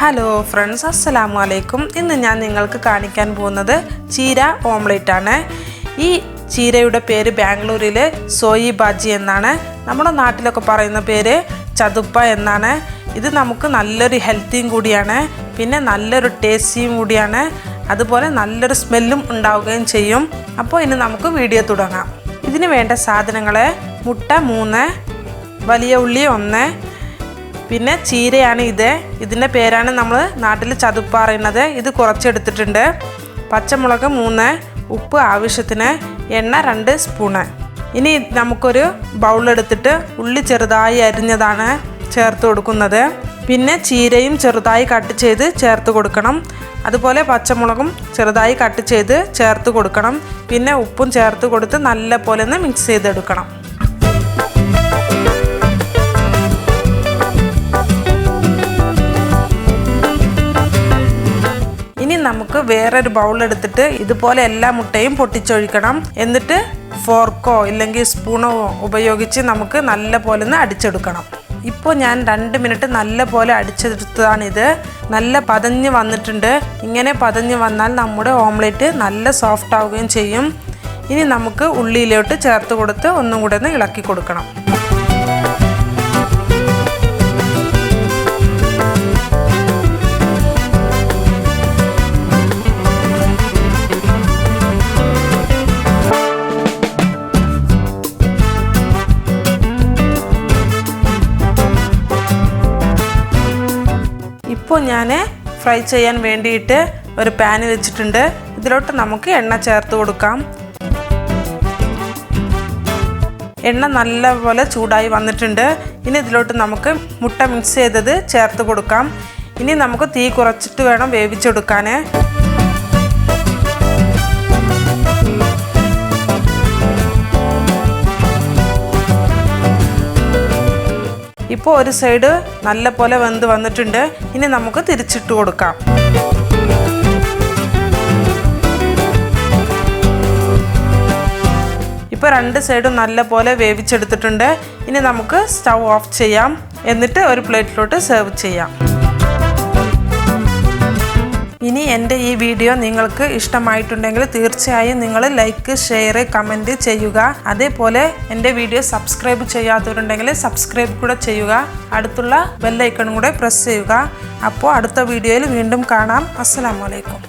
Hello friends, അസ്സലാമു അലൈക്കും. ഇന്ന് ഞാൻ നിങ്ങൾക്ക് കാണിക്കാൻ പോകുന്നത് ചീര ഓംലെറ്റ് ആണ്. ഈ ചീരയുടെ പേര് ബാംഗ്ലൂരിൽ സോയി ബാജി എന്നാണ്. നമ്മുടെ നാട്ടിലൊക്കെ പറയുന്ന പേര് ചതുപ്പ എന്നാണ്. ഇത് നമുക്ക് നല്ലൊരു ഹെൽത്തിയും കൂടിയാണ്, പിന്നെ നല്ലൊരു ടേസ്റ്റിയും കൂടിയാണ്, അതുപോലെ നല്ലൊരു സ്മെല്ലും ഉണ്ടാവുകയും ചെയ്യും. അപ്പോൾ ഇനി നമുക്ക് വീഡിയോ തുടങ്ങാം. ഇതിന് വേണ്ട സാധനങ്ങൾ: മുട്ട 3, വലിയ ഉള്ളി 1, പിന്നെ ചീരയാണ് ഇതിൻ്റെ പേരാണ് നമ്മൾ നാട്ടിൽ ചതുപ്പ പറയുന്നത്. ഇത് കുറച്ചെടുത്തിട്ടുണ്ട്. പച്ചമുളക് 3, ഉപ്പ് ആവശ്യത്തിന്, എണ്ണ 2 സ്പൂണ്. ഇനി നമുക്കൊരു ബൗളെടുത്തിട്ട് ഉള്ളി ചെറുതായി അരിഞ്ഞതാണ് ചേർത്ത് കൊടുക്കുന്നത്. പിന്നെ ചീരയും ചെറുതായി കട്ട് ചെയ്ത് ചേർത്ത് കൊടുക്കണം. അതുപോലെ പച്ചമുളകും ചെറുതായി കട്ട് ചെയ്ത് ചേർത്ത് കൊടുക്കണം. പിന്നെ ഉപ്പും ചേർത്ത് കൊടുത്ത് നല്ല പോലെ ഒന്ന് മിക്സ് ചെയ്തെടുക്കണം. ഇനി നമുക്ക് വേറൊരു ബൗൾ എടുത്തിട്ട് ഇതുപോലെ എല്ലാ മുട്ടയും പൊട്ടിച്ചൊഴിക്കണം. എന്നിട്ട് ഫോർക്കോ ഇല്ലെങ്കിൽ സ്പൂണോ ഉപയോഗിച്ച് നമുക്ക് നല്ല പോലെ ഒന്ന് അടിച്ചെടുക്കണം. ഇപ്പോൾ ഞാൻ 2 മിനിറ്റ് നല്ല പോലെ അടിച്ചെടുത്തതാണിത്. നല്ല പതഞ്ഞ് വന്നിട്ടുണ്ട്. ഇങ്ങനെ പതഞ്ഞ് വന്നാൽ നമ്മുടെ ഓംലെറ്റ് നല്ല സോഫ്റ്റ് ആവുകയും ചെയ്യും. ഇനി നമുക്ക് ഉള്ളിയിലോട്ട് ചേർത്ത് കൊടുത്ത് ഒന്നും കൂടെ ഒന്ന് ഇളക്കി കൊടുക്കണം. ഇപ്പോൾ ഞാൻ ഫ്രൈ ചെയ്യാൻ വേണ്ടിയിട്ട് ഒരു പാൻ വെച്ചിട്ടുണ്ട്. ഇതിലോട്ട് നമുക്ക് എണ്ണ ചേർത്ത് കൊടുക്കാം. എണ്ണ നല്ലപോലെ ചൂടായി വന്നിട്ടുണ്ട്. ഇനി ഇതിലോട്ട് നമുക്ക് മുട്ട മിക്സ് ചെയ്തത് ചേർത്ത് കൊടുക്കാം. ഇനി നമുക്ക് തീ കുറച്ചിട്ട് വേണം വേവിച്ചെടുക്കാൻ. ഇപ്പോൾ ഒരു സൈഡ് നല്ല പോലെ വെന്ത് വന്നിട്ടുണ്ട്. ഇനി നമുക്ക് തിരിച്ചിട്ട് കൊടുക്കാം. ഇപ്പോൾ 2 സൈഡും നല്ല പോലെ വേവിച്ചെടുത്തിട്ടുണ്ട്. ഇനി നമുക്ക് സ്റ്റൗ ഓഫ് ചെയ്യാം. എന്നിട്ട് ഒരു പ്ലേറ്റിലോട്ട് സെർവ് ചെയ്യാം. ഇനി എൻ്റെ ഈ വീഡിയോ നിങ്ങൾക്ക് ഇഷ്ടമായിട്ടുണ്ടെങ്കിൽ തീർച്ചയായും നിങ്ങൾ ലൈക്ക്, ഷെയർ, കമൻറ്റ് ചെയ്യുക. അതേപോലെ എൻ്റെ വീഡിയോ സബ്സ്ക്രൈബ് ചെയ്യാത്തവരുണ്ടെങ്കിൽ സബ്സ്ക്രൈബ് കൂടെ ചെയ്യുക. അടുത്തുള്ള ബെൽ ഐക്കണും കൂടെ പ്രസ് ചെയ്യുക. അപ്പോൾ അടുത്ത വീഡിയോയിൽ വീണ്ടും കാണാം. അസ്സലാമു അലൈക്കും.